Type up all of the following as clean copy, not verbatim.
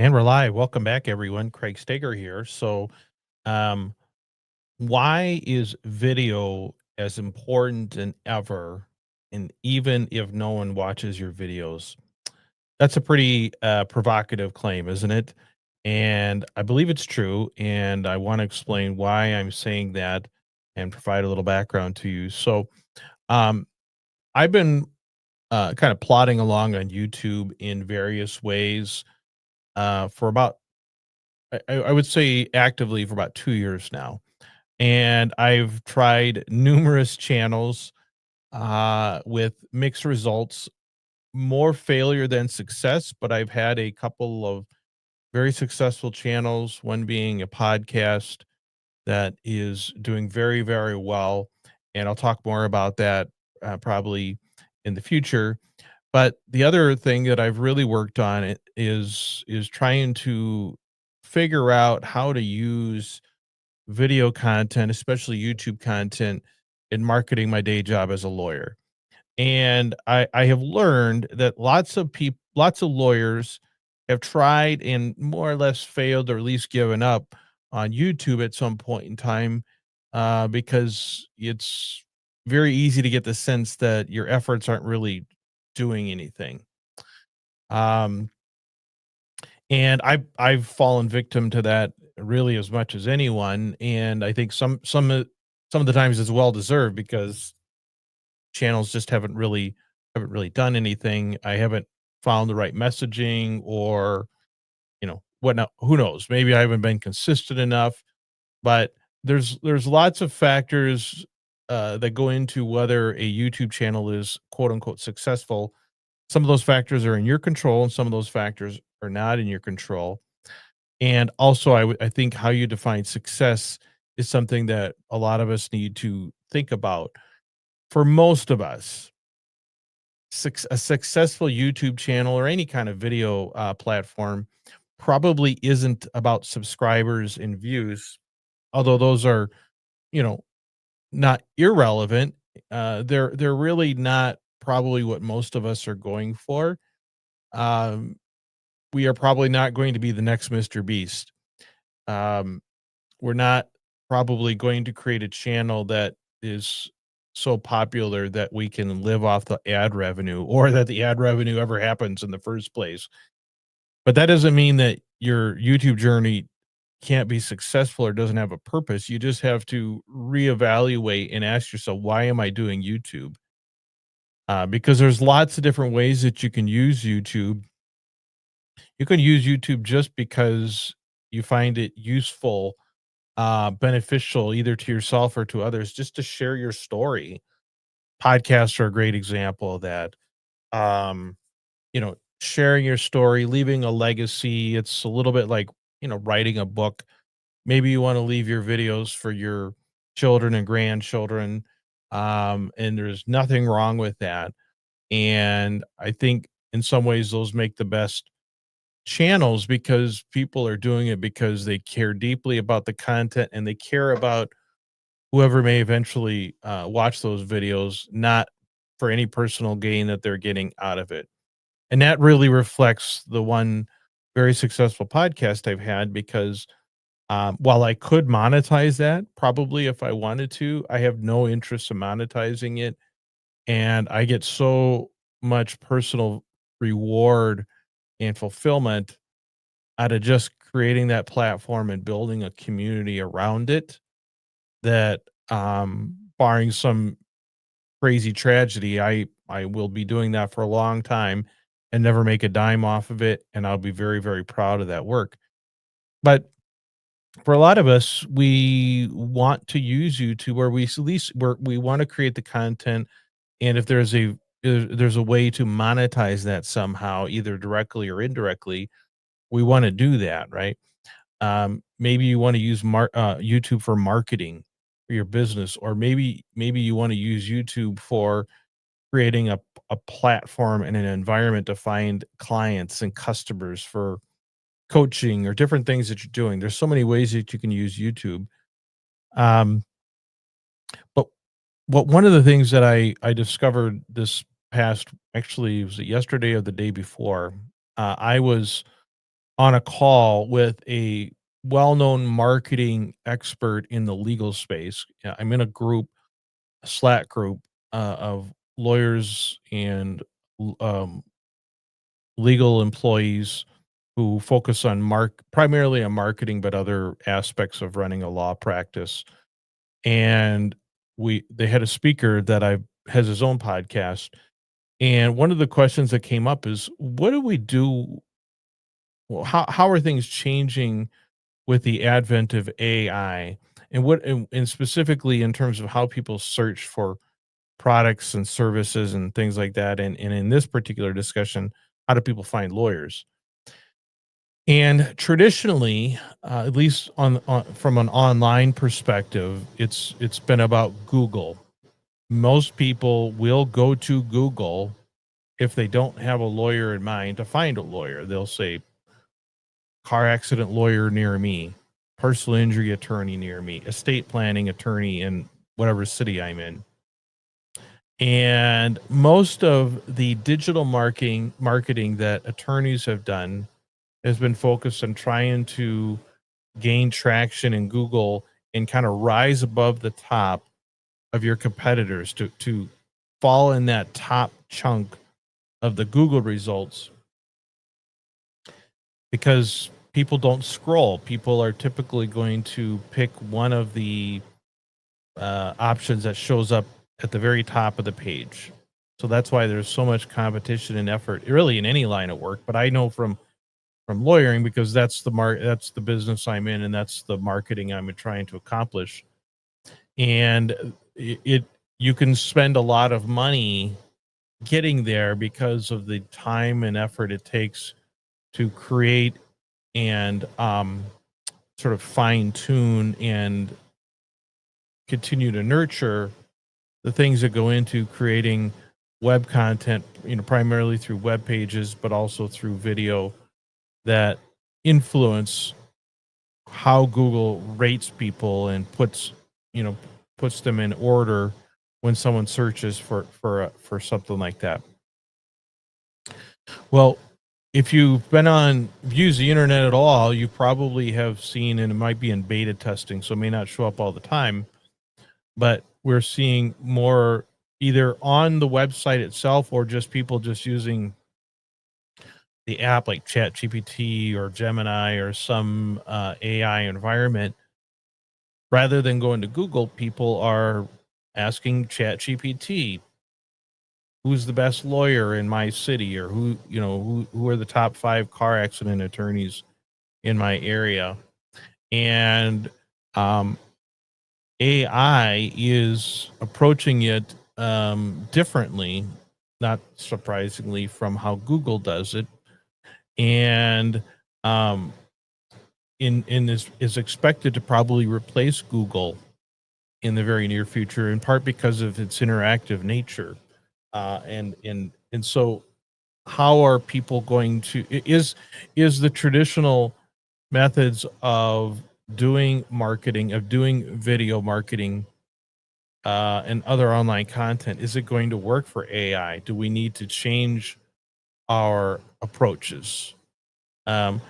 And we're live. Welcome back, everyone. Craig Steger here. Um, why is video as important than ever? And even if no one watches your videos, that's a pretty provocative claim, isn't it? And I believe it's true. And I want to explain why I'm saying that and provide a little background to you. Um, I've been kind of plodding along on YouTube in various ways for about I would say actively for about 2 years now, and I've tried numerous channels, with mixed results, more failure than success, but I've had a couple of very successful channels, one being a podcast that is doing very, very well, and I'll talk more about that, probably in the future. But the other thing that I've really worked on it is trying to figure out how to use video content, especially YouTube content, in marketing my day job as a lawyer. And I have learned that lots of lawyers have tried and more or less failed or at least given up on YouTube at some point in time, because it's very easy to get the sense that your efforts aren't really doing anything. Um, and I've fallen victim to that really as much as anyone, and I think some of the times it's well deserved because channels just haven't really done anything. I haven't found the right messaging or, whatnot. Who knows? Maybe I haven't been consistent enough, but there's lots of factors that go into whether a YouTube channel is quote unquote successful. Some of those factors are in your control, and some of those factors are not in your control. And also, I think how you define success is something that a lot of us need to think about. For most of us, a successful YouTube channel or any kind of video platform probably isn't about subscribers and views, although those are, you know, not irrelevant. They're really not probably what most of us are going for. Um, we are probably not going to be the next Mr. Beast. Um, we're not probably going to create a channel that is so popular that we can live off the ad revenue or that the ad revenue ever happens in the first place. But that doesn't mean that your YouTube journey can't be successful or doesn't have a purpose. You just have to reevaluate and ask yourself, why am I doing YouTube? Because there's lots of different ways that you can use YouTube. You can use YouTube just because you find it useful, beneficial either to yourself or to others, just to share your story. Podcasts are a great example of that. Um, Sharing your story, leaving a legacy. It's a little bit like, writing a book. Maybe you want to leave your videos for your children and grandchildren. And there's nothing wrong with that. And I think in some ways those make the best channels because people are doing it because they care deeply about the content and they care about whoever may eventually watch those videos, not for any personal gain that they're getting out of it. And that really reflects the one very successful podcast I've had because while I could monetize that probably if I wanted to, I have no interest in monetizing it. And I get so much personal reward and fulfillment out of just creating that platform and building a community around it that, barring some crazy tragedy, I will be doing that for a long time and never make a dime off of it, and I'll be very, very proud of that work. But for a lot of us, we want to use YouTube where we at least where we wanna create the content, and if there's a way to monetize that somehow, either directly or indirectly, we wanna do that, right? Maybe you want to use YouTube for marketing for your business, or maybe you want to use YouTube for creating a platform and an environment to find clients and customers for coaching or different things that you're doing. There's so many ways that you can use YouTube. Um, but one of the things that I discovered this past, actually, was it yesterday or the day before? I was on a call with a well-known marketing expert in the legal space. Yeah, I'm in a group, a Slack group, of lawyers and legal employees who focus on primarily on marketing, but other aspects of running a law practice. And they had a speaker that I has his own podcast. And one of the questions that came up is, what do we do? Well, how are things changing with the advent of AI? And and specifically in terms of how people search for products and services and things like that. And in this particular discussion, how do people find lawyers? And traditionally, at least on from an online perspective, it's been about Google. Most people will go to Google if they don't have a lawyer in mind to find a lawyer. They'll say car accident lawyer near me, personal injury attorney near me, estate planning attorney in whatever city I'm in. And most of the digital marketing that attorneys have done has been focused on trying to gain traction in Google and kind of rise above the top of your competitors to fall in that top chunk of the Google results, because people don't scroll. People are typically going to pick one of the options that shows up at the very top of the page. So that's why there's so much competition and effort, really, in any line of work. But I know from lawyering, because that's the business I'm in, and that's the marketing I'm trying to accomplish. And it you can spend a lot of money getting there because of the time and effort it takes to create and sort of fine tune and continue to nurture the things that go into creating web content, primarily through web pages, but also through video that influence how Google rates people and you know, puts them in order when someone searches for something like that. Well, if you've used the internet at all, you probably have seen, and it might be in beta testing, so it may not show up all the time, but we're seeing more either on the website itself or just people just using the app like ChatGPT or Gemini or some AI environment. Rather than going to Google, people are asking ChatGPT, who's the best lawyer in my city, or who are the top 5 car accident attorneys in my area. And AI is approaching it differently, not surprisingly, from how Google does it. And in this is expected to probably replace Google in the very near future, in part because of its interactive nature. And so, how are people going to is the traditional methods of doing marketing, of doing video marketing, and other online content, is it going to work for AI? Do we need to change our approaches? Um,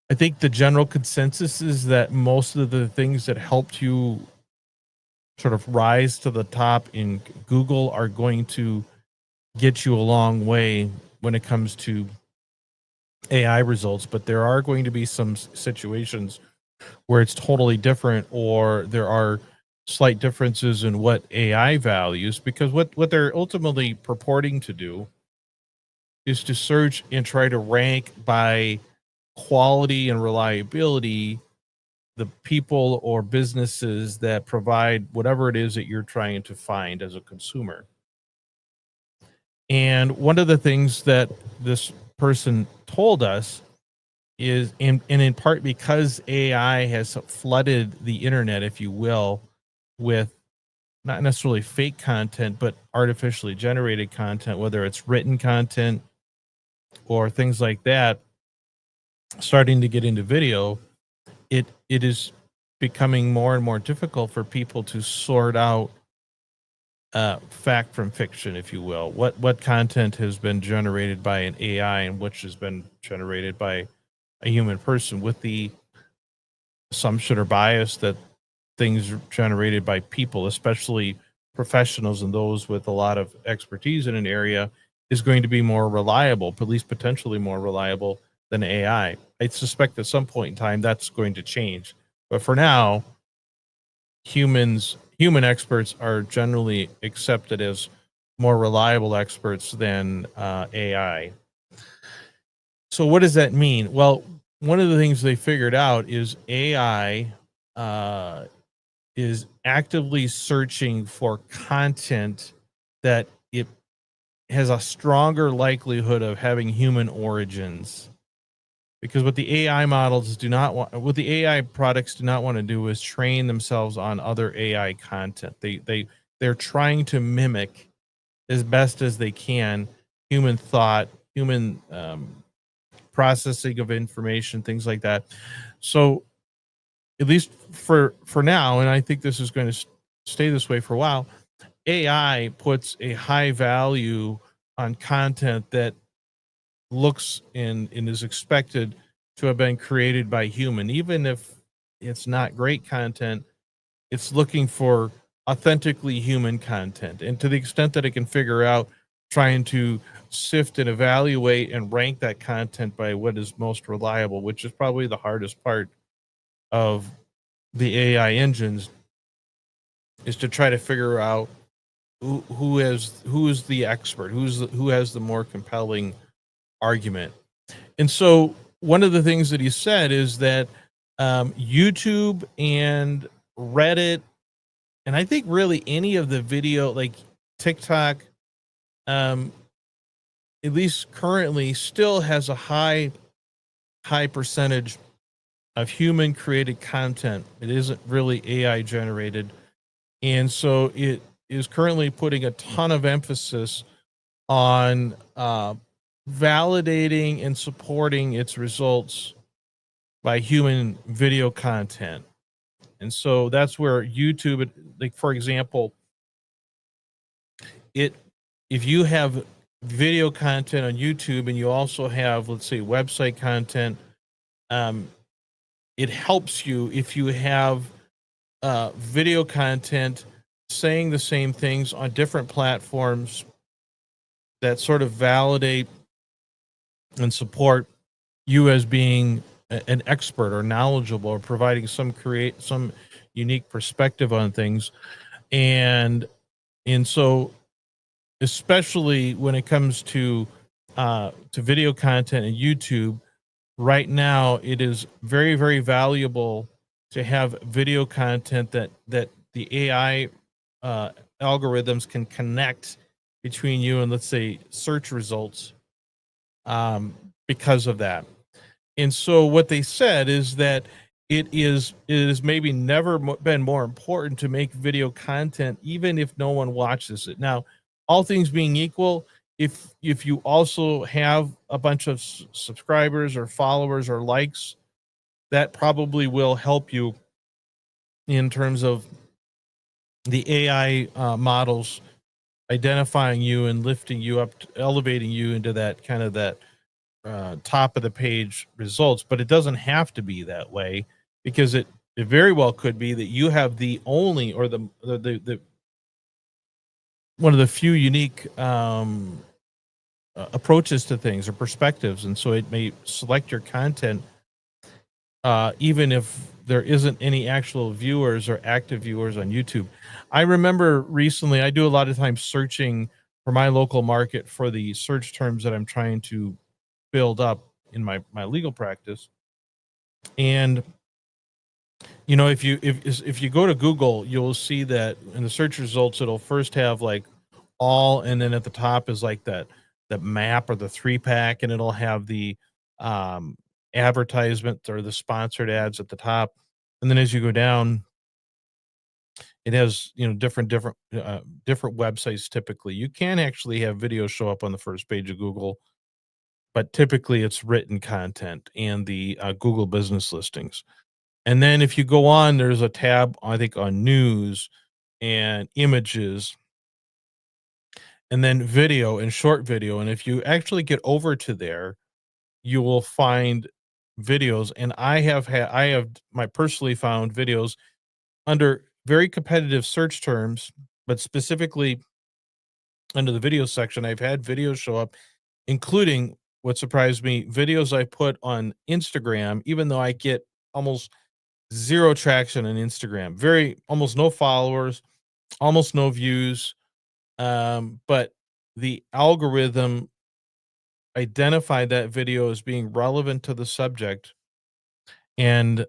I think the general consensus is that most of the things that helped you sort of rise to the top in Google are going to get you a long way when it comes to AI results, but there are going to be some situations where it's totally different, or there are slight differences in what AI values, because what they're ultimately purporting to do is to search and try to rank by quality and reliability the people or businesses that provide whatever it is that you're trying to find as a consumer. And one of the things that this person told us is, and in part because AI has flooded the internet, if you will, with not necessarily fake content, but artificially generated content, whether it's written content or things like that, starting to get into video, it is becoming more and more difficult for people to sort out fact from fiction, if you will. What content has been generated by an AI and which has been generated by a human person, with the assumption or bias that things are generated by people, especially professionals and those with a lot of expertise in an area, is going to be more reliable, at least potentially more reliable than AI. I suspect at some point in time that's going to change. But for now, human experts are generally accepted as more reliable experts than AI. So what does that mean? Well, one of the things they figured out is AI uh, is actively searching for content that it has a stronger likelihood of having human origins. Because what the AI models do not want, what the AI products do not want to do is train themselves on other AI content. They're trying to mimic as best as they can human thought, human processing of information, things like that. So at least for now, and I think this is going to stay this way for a while, AI puts a high value on content that looks and is expected to have been created by human, even if it's not great content. It's looking for authentically human content, and to the extent that it can figure out trying to sift and evaluate and rank that content by what is most reliable, which is probably the hardest part of the AI engines, is to try to figure out who is the expert, who has the more compelling argument. And so one of the things that he said is that YouTube and Reddit, and I think really any of the video like TikTok, um, at least currently, still has a high percentage of human created content. It isn't really AI generated, and so it is currently putting a ton of emphasis on validating and supporting its results by human video content. And so that's where YouTube, like for example, it if you have video content on YouTube and you also have, let's say, website content, um, it helps you if you have video content saying the same things on different platforms that sort of validate and support you as being an expert or knowledgeable or providing some unique perspective on things. And and so especially when it comes to video content and YouTube right now, it is very, very valuable to have video content that the AI uh, algorithms can connect between you and, let's say, search results, um, because of that. And so what they said is that it is maybe never been more important to make video content, even if no one watches it. Now, all things being equal, if you also have a bunch of subscribers or followers or likes, that probably will help you in terms of the AI models identifying you and lifting you up, elevating you into that kind of that top of the page results. But it doesn't have to be that way, because it very well could be that you have the only, or the one of the few unique approaches to things or perspectives, and so it may select your content even if there isn't any actual viewers or active viewers on YouTube. I remember recently, I do a lot of times searching for my local market for the search terms that I'm trying to build up in my legal practice. And if you go to Google, you'll see that in the search results it'll first have like all, and then at the top is like that map or the 3-pack, and it'll have the um advertisement or the sponsored ads at the top. And then as you go down, it has, different websites. Typically you can actually have videos show up on the first page of Google, but typically it's written content and the Google business listings. And then if you go on, there's a tab, I think, on news and images, and then video and short video. And if you actually get over to there, you will find videos, and I have my personally found videos under very competitive search terms, but specifically under the video section, I've had videos show up, including what surprised me, videos I put on Instagram, even though I get almost zero traction on Instagram, very almost no followers, almost no views. But the algorithm identified that video as being relevant to the subject and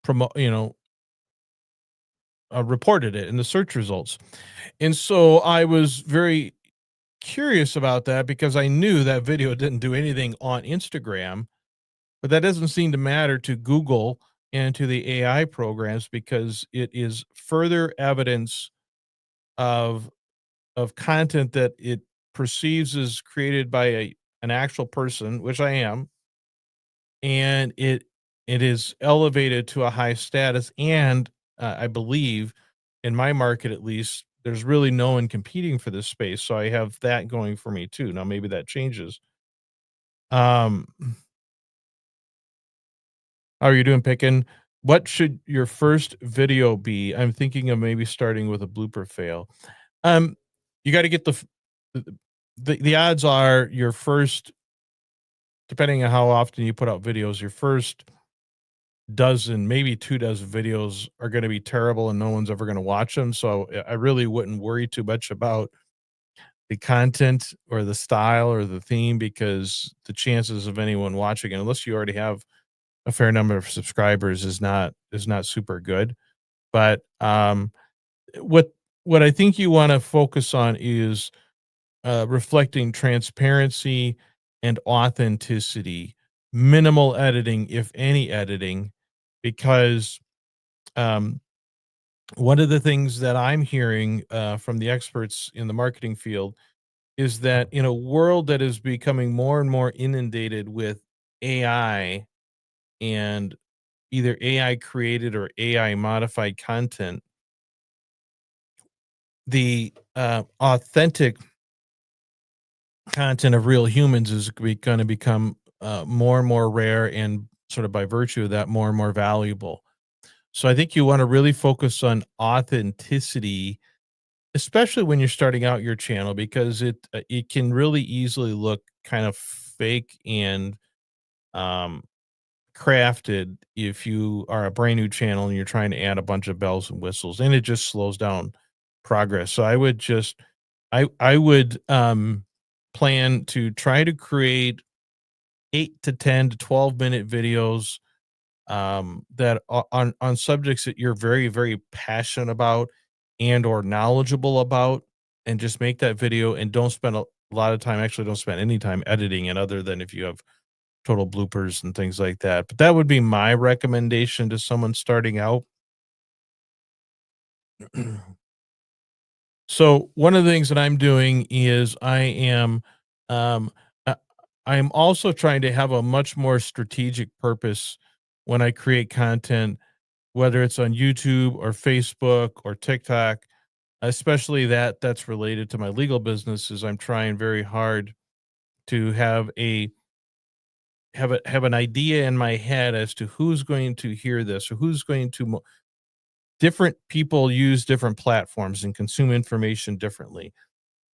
promote, reported it in the search results. And so I was very curious about that because I knew that video didn't do anything on Instagram, but that doesn't seem to matter to Google and to the AI programs because it is further evidence of content that it perceives as created by an actual person, which I am, and it is elevated to a high status. And I believe, in my market at least, there's really no one competing for this space, so I have that going for me too. Now maybe that changes. Um, how are you doing, picking? What should your first video be? I'm thinking of maybe starting with a blooper fail. Um, you got to get the the odds are your first, depending on how often you put out videos, your first dozen, maybe 2 dozen videos are gonna be terrible and no one's ever gonna watch them, so I really wouldn't worry too much about the content or the style or the theme because the chances of anyone watching it, unless you already have a fair number of subscribers, is not super good. But, what I think you wanna focus on is reflecting transparency and authenticity, minimal editing, if any editing, because um, one of the things that I'm hearing from the experts in the marketing field is that in a world that is becoming more and more inundated with AI and either AI created or AI modified content, the authentic content of real humans is going to become more and more rare and sort of by virtue of that more and more valuable. So I think you want to really focus on authenticity, especially when you're starting out your channel, because it can really easily look kind of fake and um, crafted if you are a brand new channel and you're trying to add a bunch of bells and whistles, and it just slows down progress. So I would plan to try to create 8 to 10 to 12-minute videos that are on subjects that you're very, very passionate about and or knowledgeable about, and just make that video and don't spend a lot of time, actually don't spend any time editing it other than if you have total bloopers and things like that. But that would be my recommendation to someone starting out. So one of the things that I'm doing is um uh, I am also trying to have a much more strategic purpose when I create content, whether it's on YouTube or Facebook or TikTok, especially that's related to my legal business. Is I'm trying very hard to have an idea in my head as to who's going to hear this or who's going to different people use different platforms and consume information differently.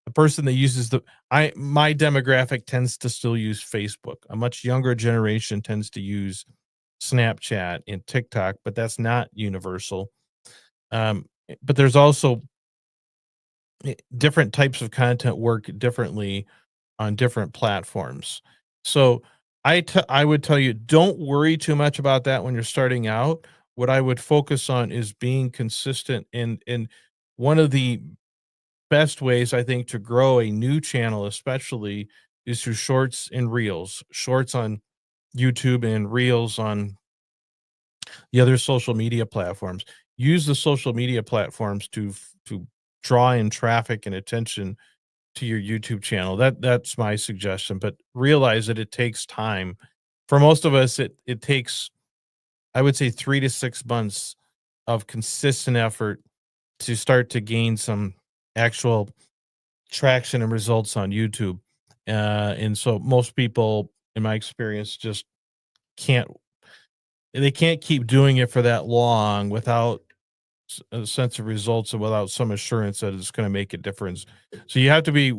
The person that uses the I my demographic tends to still use Facebook. A much younger generation tends to use Snapchat and TikTok, but that's not universal. But there's also different types of content work differently on different platforms. So I would tell you, don't worry too much about that when you're starting out. What I would focus on is being consistent, and one of the best ways I think to grow a new channel especially is through shorts and reels. Shorts on YouTube and reels on the other social media platforms. Use the social media platforms to draw in traffic and attention to your YouTube channel. That's my suggestion, but realize that it takes time. For most of us, it takes, I would say, 3 to 6 months of consistent effort to start to gain some actual traction and results on YouTube. And so most people, in my experience, just can't they can't keep doing it for that long without a sense of results and without some assurance that it's going to make a difference. So you have to be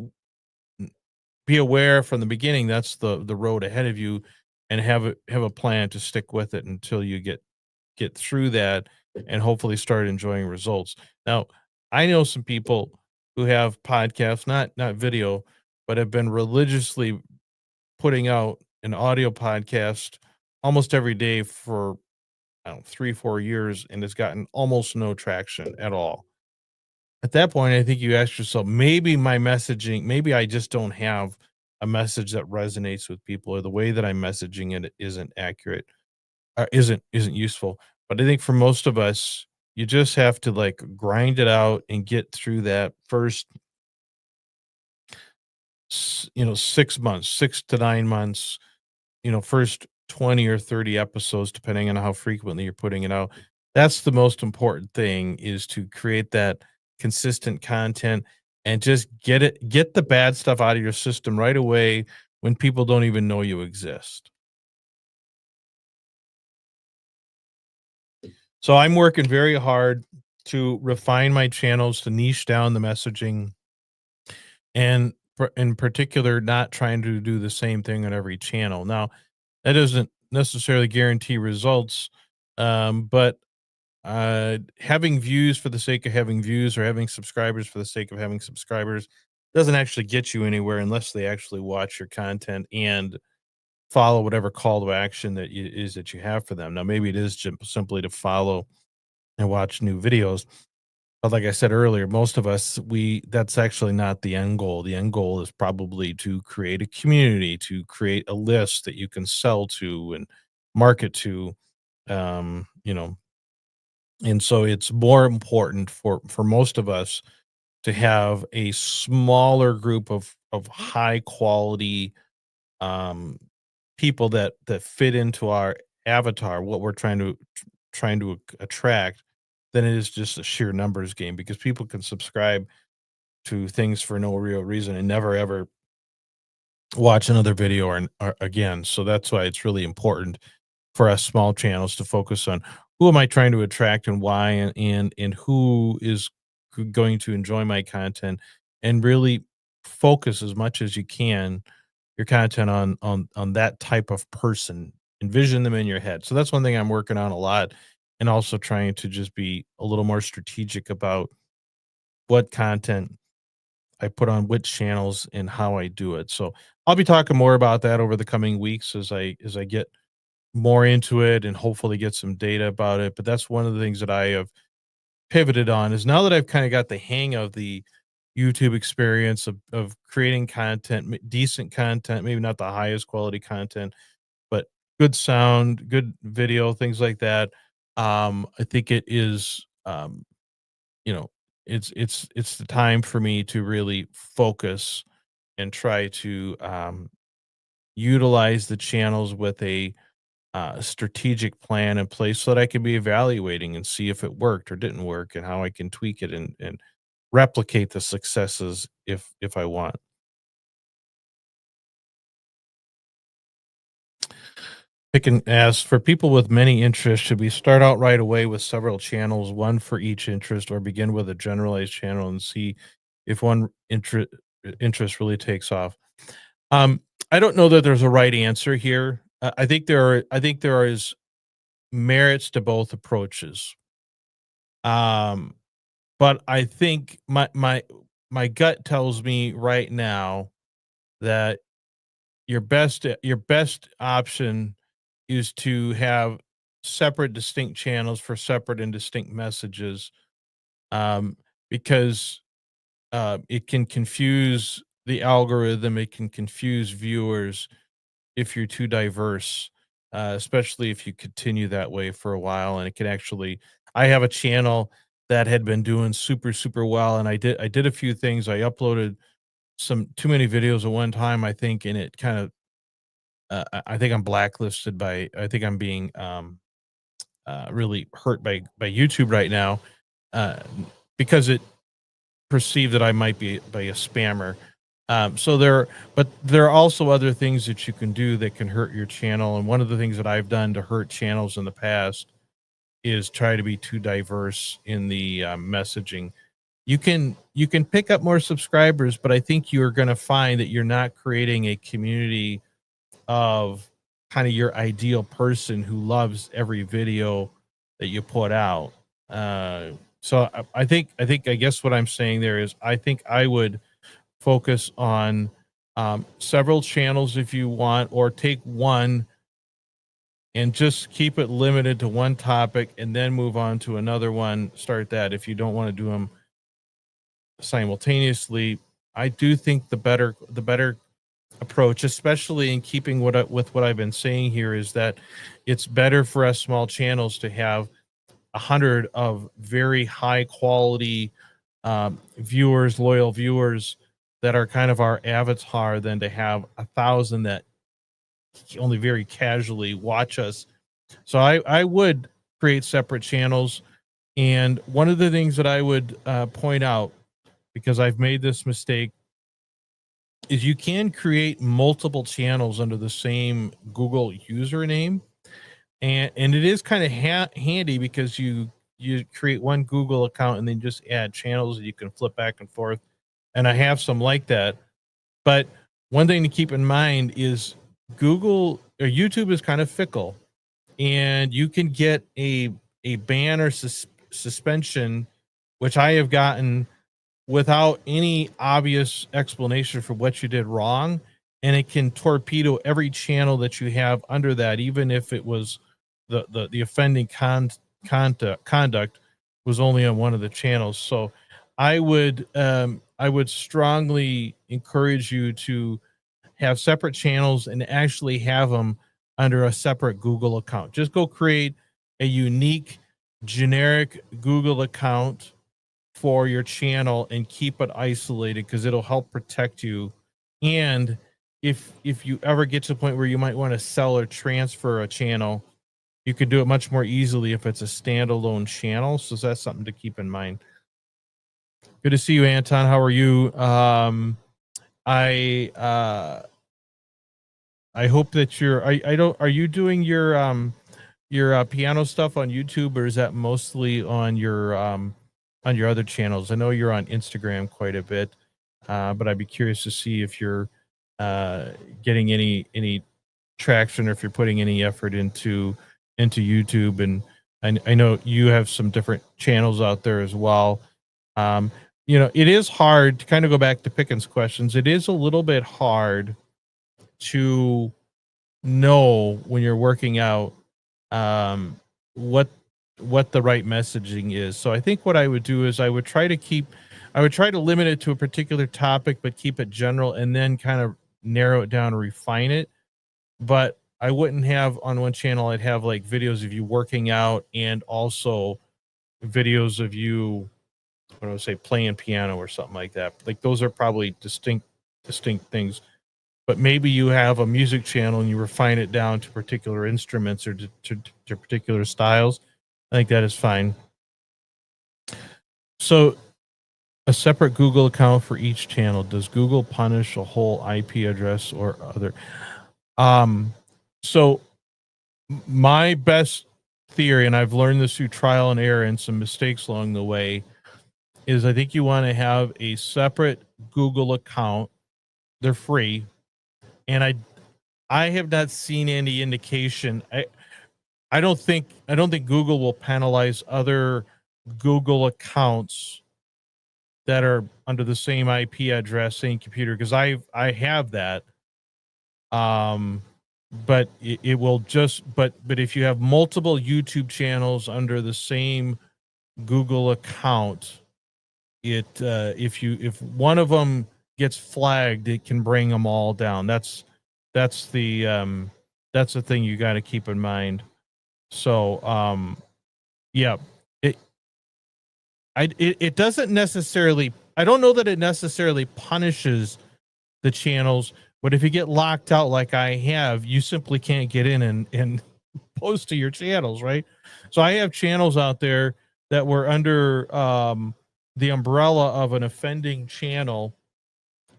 aware from the beginning that's the road ahead of you, and have a plan to stick with it until you get through that and hopefully start enjoying results. Now, I know some people who have podcasts, not video, but have been religiously putting out an audio podcast almost every day for, I don't know, 3 4 years, and it's gotten almost no traction at all. At that point, I think you ask yourself, maybe my messaging, maybe I just don't have a message that resonates with people, or the way that I'm messaging it isn't accurate, isn't useful. But I think for most of us, you just have to like grind it out and get through that first 6 months, 6 to 9 months, first 20 or 30 episodes, depending on how frequently you're putting it out. That's the most important thing, is to create that consistent content and just get the bad stuff out of your system right away when people don't even know you exist. So I'm working very hard to refine my channels, to niche down the messaging, and in particular, not trying to do the same thing on every channel. Now, that doesn't necessarily guarantee results, but having views for the sake of having views, or having subscribers for the sake of having subscribers, doesn't actually get you anywhere unless they actually watch your content and follow whatever call to action that you have for them. Now, maybe it is simply to follow and watch new videos. But like I said earlier, most of us, we that's actually not the end goal. The end goal is probably to create a community, to create a list that you can sell to and market to. Um, you know, and so it's more important for most of us to have a smaller group of high quality um people that fit into our avatar, what we're trying to attract, than it is just a sheer numbers game, because people can subscribe to things for no real reason and never ever watch another video or again. So that's why it's really important for us small channels to focus on who am I trying to attract and why, and who is going to enjoy my content, and really focus as much as you can your content on that type of person. Envision them in your head. So that's one thing I'm working on a lot, and also trying to just be a little more strategic about what content I put on which channels and how I do it. So I'll be talking more about that over the coming weeks as I get more into it and hopefully get some data about it. But that's one of the things that I have pivoted on, is now that I've kind of got the hang of the YouTube experience of creating content, decent content, maybe not the highest quality content, but good sound, good video, things like that. I think it is, you know, it's the time for me to really focus and try to utilize the channels with a strategic plan in place, so that I can be evaluating and see if it worked or didn't work, and how I can tweak it and replicate the successes if I want. Pick and ask for people with many interests. Should we start out right away with several channels, one for each interest, or begin with a generalized channel and see if one interest really takes off? Um, I don't know that there's a right answer here. I think there is merits to both approaches. Um, but I think my gut tells me right now that your best option is to have separate distinct channels for separate and distinct messages, um, because it can confuse the algorithm, it can confuse viewers if you're too diverse, especially if you continue that way for a while. And it can actually, I have a channel that had been doing super, super well. And I did a few things. I uploaded some too many videos at one time, I think, and it kind of, I think I'm blacklisted I think I'm being, really hurt by YouTube right now, uh, because it perceived that I might be a spammer. So there are also other things that you can do that can hurt your channel. And one of the things that I've done to hurt channels in the past is try to be too diverse in the messaging. You can pick up more subscribers, but I think you're going to find that you're not creating a community of kind of your ideal person who loves every video that you put out. I guess what I'm saying there is I think I would focus on several channels if you want, or take one and just keep it limited to one topic and then move on to another one. Start that if you don't want to do them simultaneously. I do think the better approach, especially in keeping with what I've been saying here, is that it's better for us small channels to have 100 of very high quality viewers, loyal viewers that are kind of our avatar, than to have 1,000 that only very casually watch us. So I would create separate channels. And one of the things that I would point out, because I've made this mistake, is you can create multiple channels under the same Google username. And it is kind of handy, because you create one Google account and then just add channels that you can flip back and forth. And I have some like that. But one thing to keep in mind is Google or YouTube is kind of fickle, and you can get a ban or suspension, which I have gotten without any obvious explanation for what you did wrong, and it can torpedo every channel that you have under that, even if it was the offending conduct was only on one of the channels. So I would strongly encourage you to have separate channels and actually have them under a separate Google account. Just go create a unique generic Google account for your channel and keep it isolated, because it'll help protect you. And if you ever get to the point where you might want to sell or transfer a channel, you can do it much more easily if it's a standalone channel. So that's something to keep in mind. Good to see you, Anton. How are you? I I hope that I don't, are you doing your piano stuff on YouTube, or is that mostly on your other channels? I know you're on Instagram quite a bit, but I'd be curious to see if you're getting any traction, or if you're putting any effort into YouTube. And I know you have some different channels out there as well. Um, it is hard to kind of go back to Pickens' questions. It is a little bit hard to know when you're working out um, what the right messaging is. So I think what I would do is I would try to limit it to a particular topic, but keep it general, and then kind of narrow it down and refine it. But I wouldn't have on one channel, I'd have like videos of you working out, and also videos of you, what do I say, playing piano or something like that. Like, those are probably distinct things. But maybe you have a music channel and you refine it down to particular instruments, or to particular styles. I think that is fine. So, a separate Google account for each channel. Does Google punish a whole IP address or other? So my best theory, and I've learned this through trial and error and some mistakes along the way, is I think you want to have a separate Google account. They're free. And I have not seen any indication. I don't think Google will penalize other Google accounts that are under the same IP address, same computer, because I have that. But it will just, but if you have multiple YouTube channels under the same Google account, if one of them gets flagged, it can bring them all down. That's the thing you got to keep in mind. So yeah, it doesn't necessarily, I don't know that it necessarily punishes the channels, but if you get locked out like I have, you simply can't get in and post to your channels, right? So I have channels out there that were under the umbrella of an offending channel,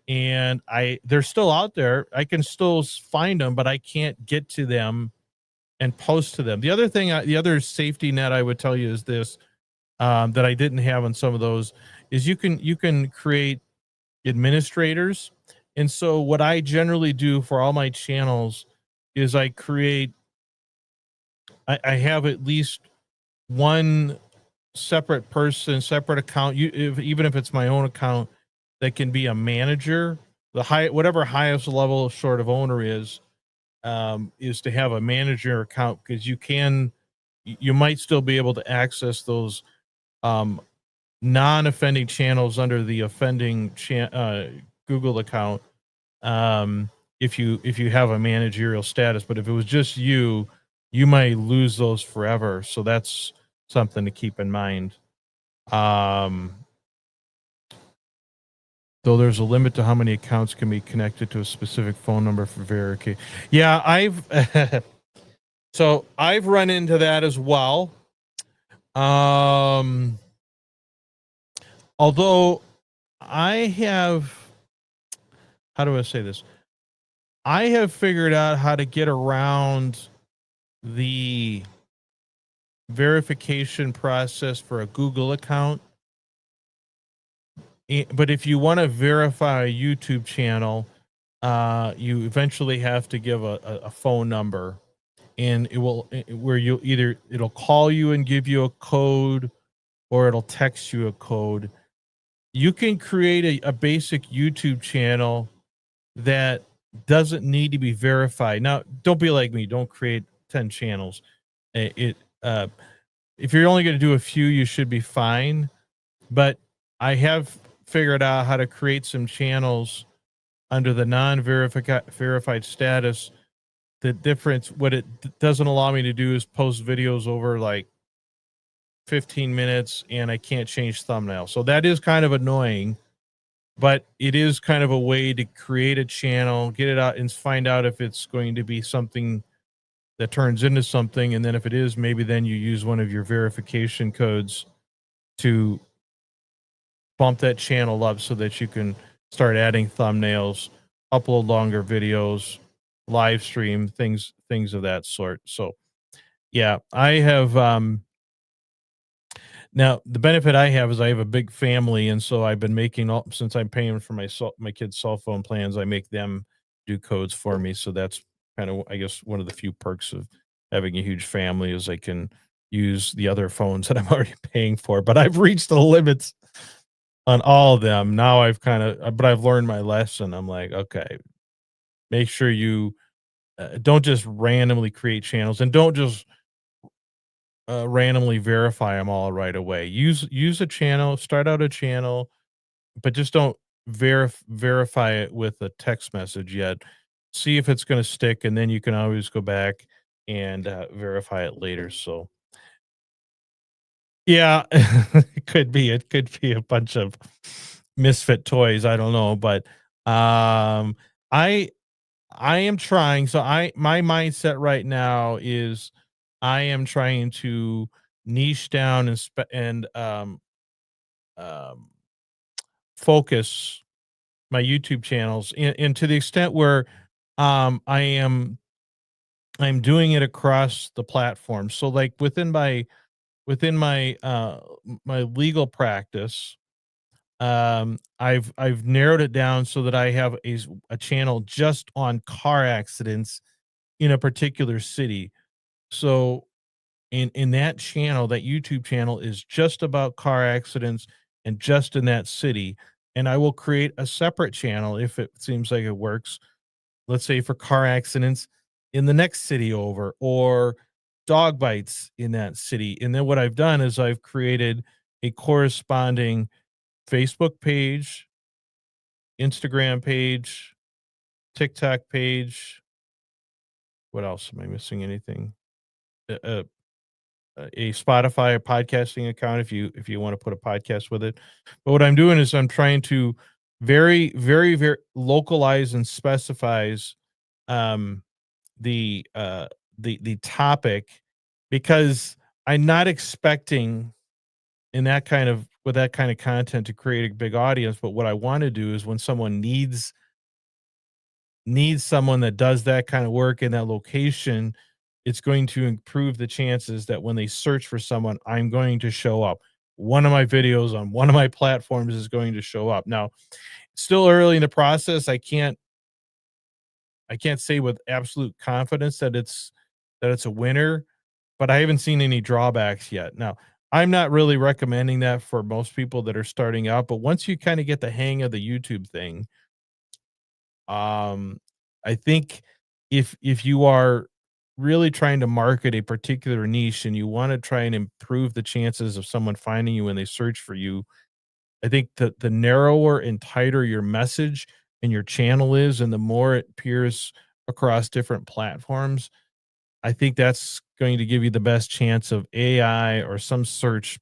and they're still out there. I can still find them, but I can't get to them and post to them. The other thing, the other safety net I would tell you is this, that I didn't have on some of those, is you can create administrators. And so what I generally do for all my channels is I have at least one separate person, separate account, even if it's my own account, that can be a manager. The whatever highest level sort of owner is to have a manager account, because you might still be able to access those um, non-offending channels under the offending Google account, um, if you have a managerial status. But if it was just you, you might lose those forever. So that's something to keep in mind. Um, though there's a limit to how many accounts can be connected to a specific phone number for verification. Yeah, so I've run into that as well. Um, although I have, how do I say this? I have figured out how to get around the verification process for a Google account. But if you want to verify a YouTube channel, you eventually have to give a phone number, and where it'll call you and give you a code, or it'll text you a code. You can create a basic YouTube channel that doesn't need to be verified. Now, don't be like me. Don't create 10 channels. It if you're only going to do a few, you should be fine. But I have figured out how to create some channels under the verified status. The difference, what it doesn't allow me to do, is post videos over like 15 minutes, and I can't change thumbnail. So that is kind of annoying, but it is kind of a way to create a channel, get it out, and find out if it's going to be something that turns into something. And then if it is, maybe then you use one of your verification codes to bump that channel up so that you can start adding thumbnails, upload longer videos, live stream things of that sort. So yeah, I have now the benefit I have is I have a big family, and so I've been making since I'm paying for my kids' cell phone plans, I make them do codes for me. So that's kind of, I guess, one of the few perks of having a huge family, is I can use the other phones that I'm already paying for. But I've reached the limits on all of them. Now but I've learned my lesson. I'm like, okay, make sure you don't just randomly create channels, and don't just randomly verify them all right away. Use a channel, start out a channel, but just don't verify it with a text message yet. See if it's going to stick, and then you can always go back and verify it later. So yeah, it could be a bunch of misfit toys. I don't know, but I I am trying. So my mindset right now is I am trying to niche down and focus my YouTube channels, and to the extent where I'm doing it across the platform. So like within my legal practice, I've narrowed it down so that I have a channel just on car accidents in a particular city. So in that channel, that YouTube channel is just about car accidents and just in that city. And I will create a separate channel if it seems like it works. Let's say for car accidents in the next city over, or dog bites in that city. And then what I've done is I've created a corresponding Facebook page, Instagram page, TikTok page. What else? Am I missing anything? Uh, uh, a Spotify or podcasting account if you want to put a podcast with it. But what I'm doing is I'm trying to very localize and specifies um the topic, because I'm not expecting in that kind of with that kind of content to create a big audience, but what I want to do is when someone needs someone that does that kind of work in that location, it's going to improve the chances that when they search for someone, I'm going to show up. One of my videos on one of my platforms is going to show up. Now, still early in the process. I can't say with absolute confidence that it's a winner, but I haven't seen any drawbacks yet. Now, I'm not really recommending that for most people that are starting out, but once you kind of get the hang of the YouTube thing, um, I think if you are really trying to market a particular niche and you want to try and improve the chances of someone finding you when they search for you, I think the narrower and tighter your message and your channel is, and the more it appears across different platforms, I think that's going to give you the best chance of AI or some search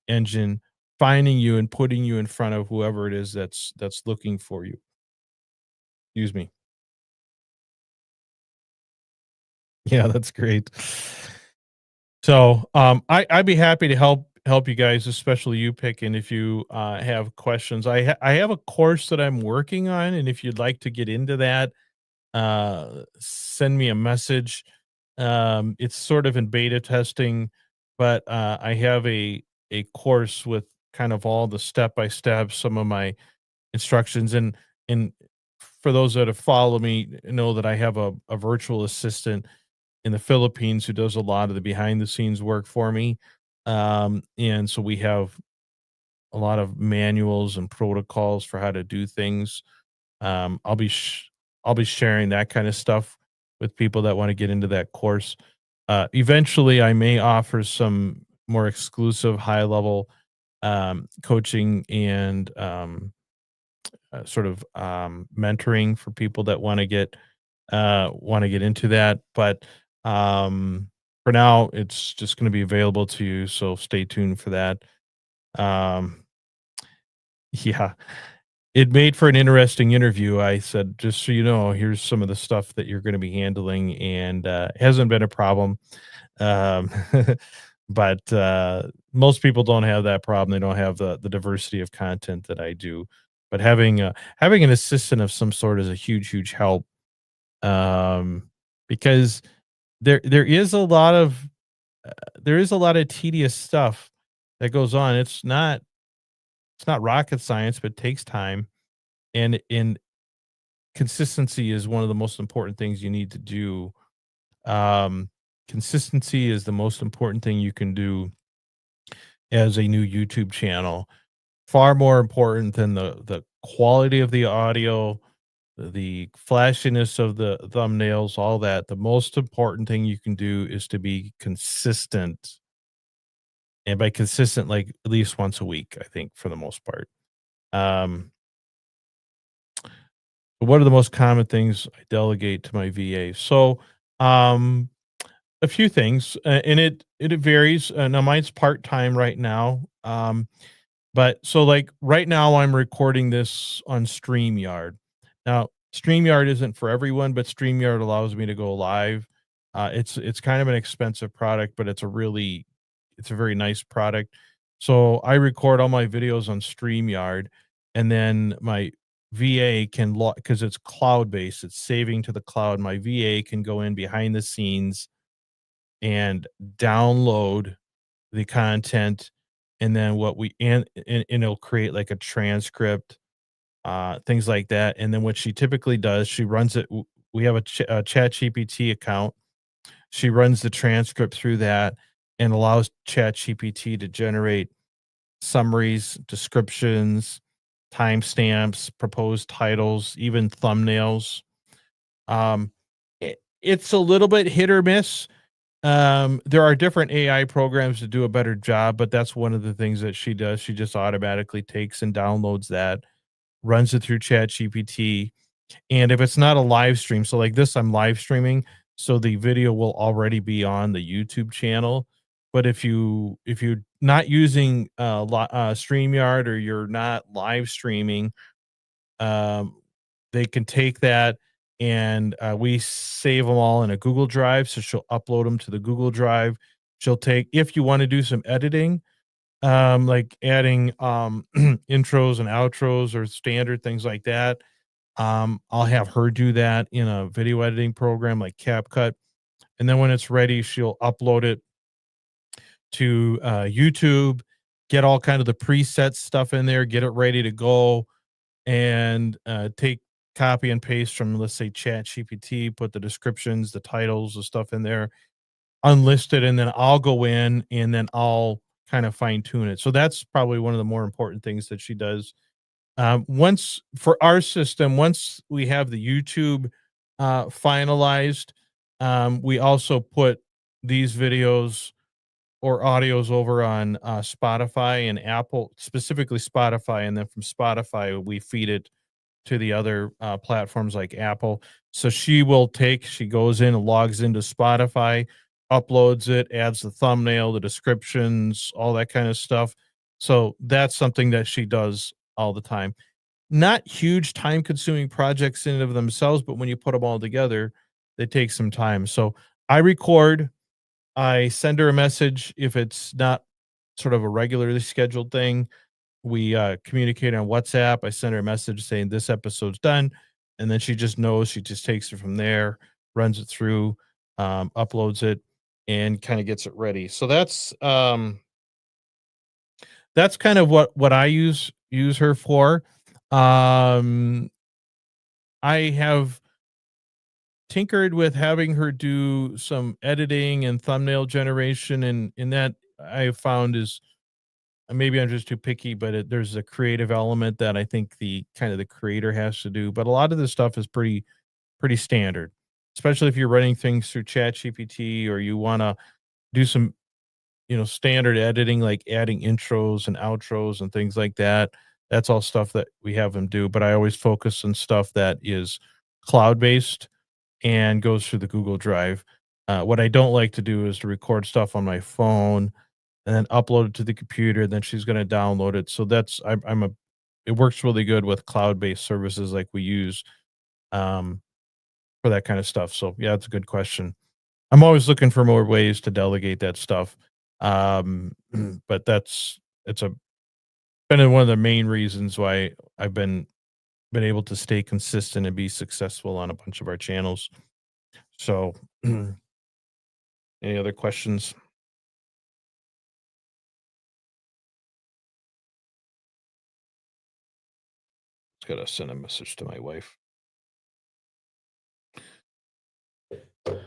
engine finding you and putting you in front of whoever it is that's looking for you. Excuse me. Yeah, that's great. So, I'd be happy to help you guys, especially you picking if you have questions. I have a course that I'm working on, and if you'd like to get into that, send me a message. It's sort of in beta testing, but I have a course with kind of all the step by step, some of my instructions, and for those that have followed me, know that I have a virtual assistant in the Philippines who does a lot of the behind the scenes work for me. And so we have a lot of manuals and protocols for how to do things. I'll be sharing that kind of stuff with people that want to get into that course. Eventually, I may offer some more exclusive, high level coaching and sort of mentoring for people that want to get into that. But for now, it's just going to be available to you. So stay tuned for that. Um, yeah, it made for an interesting interview. I said, just so you know, here's some of the stuff that you're going to be handling, and it hasn't been a problem. Um, but most people don't have that problem. They don't have the diversity of content that I do. But having an assistant of some sort is a huge help, because there is a lot of tedious stuff that goes on. It's not rocket science, but takes time, and in consistency is one of the most important things you need to do. Um, Consistency is the most important thing you can do as a new YouTube channel. Far more important than the quality of the audio, the flashiness of the thumbnails, all that. The most important thing you can do is to be consistent. And by consistent, like at least once a week, I think for the most part. Um, what are the most common things I delegate to my VA? So, um, a few things, and it varies. Now mine's part time right now. But so like right now I'm recording this on StreamYard. Now, StreamYard isn't for everyone, but StreamYard allows me to go live. It's kind of an expensive product, but it's a very nice product. So I record all my videos on StreamYard, and then my VA can log because it's cloud based, it's saving to the cloud. My VA can go in behind the scenes and download the content, and then what we and it'll create like a transcript, things like that. And then what she typically does, she runs it. We have a Chat GPT account. She runs the transcript through that and allows Chat GPT to generate summaries, descriptions, timestamps, proposed titles, even thumbnails. It's a little bit hit or miss. There are different AI programs to do a better job, but that's one of the things that she does. She just automatically takes and downloads that, runs it through Chat GPT. And if it's not a live stream, so like this, I'm live streaming, so the video will already be on the YouTube channel. But if you're not using StreamYard, or you're not live streaming, um, they can take that, and we save them all in a Google Drive. So she'll upload them to the Google Drive. She'll take, if you want to do some editing, like adding intros and outros or standard things like that. I'll have her do that in a video editing program like CapCut, and then when it's ready, she'll upload it to YouTube, get all kind of the preset stuff in there, get it ready to go, and take copy and paste from, let's say, Chat GPT, put the descriptions, the titles, the stuff in there, unlisted, and then I'll go in and then I'll kind of fine tune it. So that's probably one of the more important things that she does. Once for our system, once we have the YouTube finalized, we also put these videos or audios over on Spotify and Apple, specifically Spotify, and then from Spotify we feed it to the other platforms like Apple. So she goes in and logs into Spotify, uploads it, adds the thumbnail, the descriptions, all that kind of stuff. So that's something that she does all the time. Not huge time consuming projects in and of themselves, but when you put them all together, they take some time. So I record, I send her a message if it's not sort of a regularly scheduled thing. We communicate on WhatsApp. I send her a message saying this episode's done, and then she just knows. She just takes it from there, runs it through, uploads it, and kind of gets it ready. So that's kind of what I use her for. Um, I have tinkered with having her do some editing and thumbnail generation, and in that I have found is maybe I'm just too picky, but there's a creative element that I think the kind of the creator has to do. But a lot of this stuff is pretty standard, especially if you're running things through Chat GPT or you want to do some standard editing like adding intros and outros and things like that. That's all stuff that we have them do. But I always focus on stuff that is cloud based and goes through the Google Drive. What I don't like to do is to record stuff on my phone and then upload it to the computer. Then she's going to download it. So I'm a it works really good with cloud based services like we use um, for that kind of stuff. So yeah, that's a good question. I'm always looking for more ways to delegate that stuff. But it's a been one of the main reasons why I've been able to stay consistent and be successful on a bunch of our channels. So any other questions? Just gotta send a message to my wife.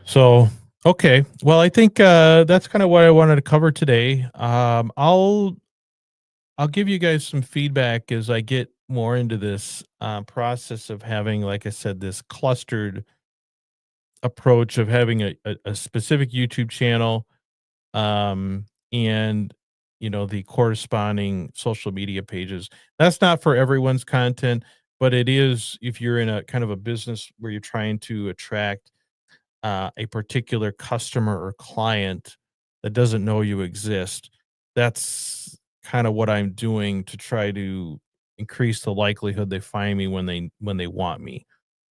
So, okay. Well, I think that's kind of what I wanted to cover today. I'll give you guys some feedback as I get more into this process of having, like I said, this clustered approach of having a specific YouTube channel, and the corresponding social media pages. That's not for everyone's content, but it is if you're in a kind of a business where you're trying to attract a particular customer or client that doesn't know you exist. That's kind of what I'm doing to try to increase the likelihood they find me when they want me.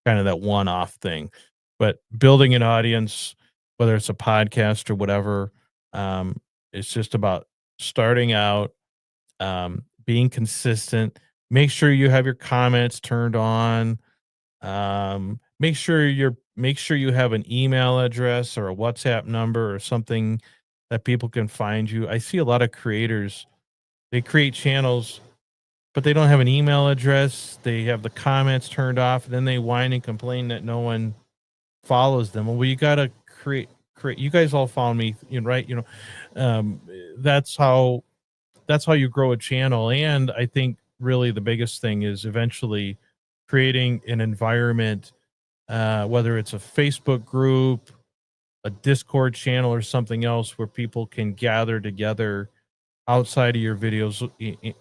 Kind of that one-off thing. But building an audience, whether it's a podcast or whatever, it's just about starting out, being consistent. Make sure you have your comments turned on, make sure you have an email address or a WhatsApp number or something that people can find you. I see a lot of creators, they create channels, but they don't have an email address. They have the comments turned off, and then they whine and complain that no one follows them. Well, you gotta create. You guys all follow me, right? Um, that's how you grow a channel. And I think really the biggest thing is eventually creating an environment, whether it's a Facebook group, a Discord channel, or something else where people can gather together outside of your videos,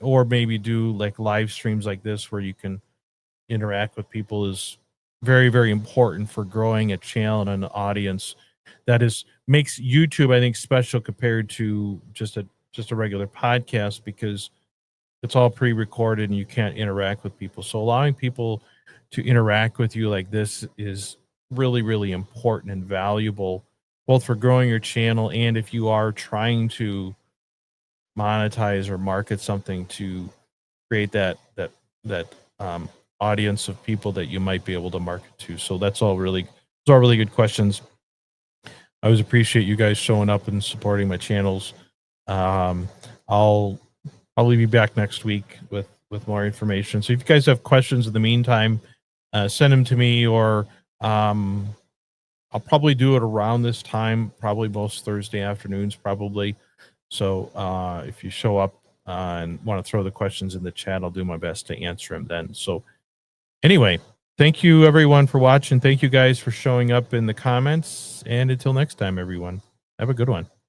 or maybe do like live streams like this where you can interact with people is very, very important for growing a channel and an audience. That is makes YouTube, I think, special compared to just a regular podcast because it's all pre-recorded and you can't interact with people. So allowing people to interact with you like this is really, really important and valuable, both for growing your channel and if you are trying to monetize or market something to create that audience of people that you might be able to market to. So those are really good questions. I always appreciate you guys showing up and supporting my channels. Um, I'll probably be back next week with more information. So if you guys have questions in the meantime, send them to me, or I'll probably do it around this time, probably most Thursday afternoons, probably. So if you show up and want to throw the questions in the chat, I'll do my best to answer them then. So anyway, thank you everyone for watching. Thank you guys for showing up in the comments. And until next time, everyone, have a good one.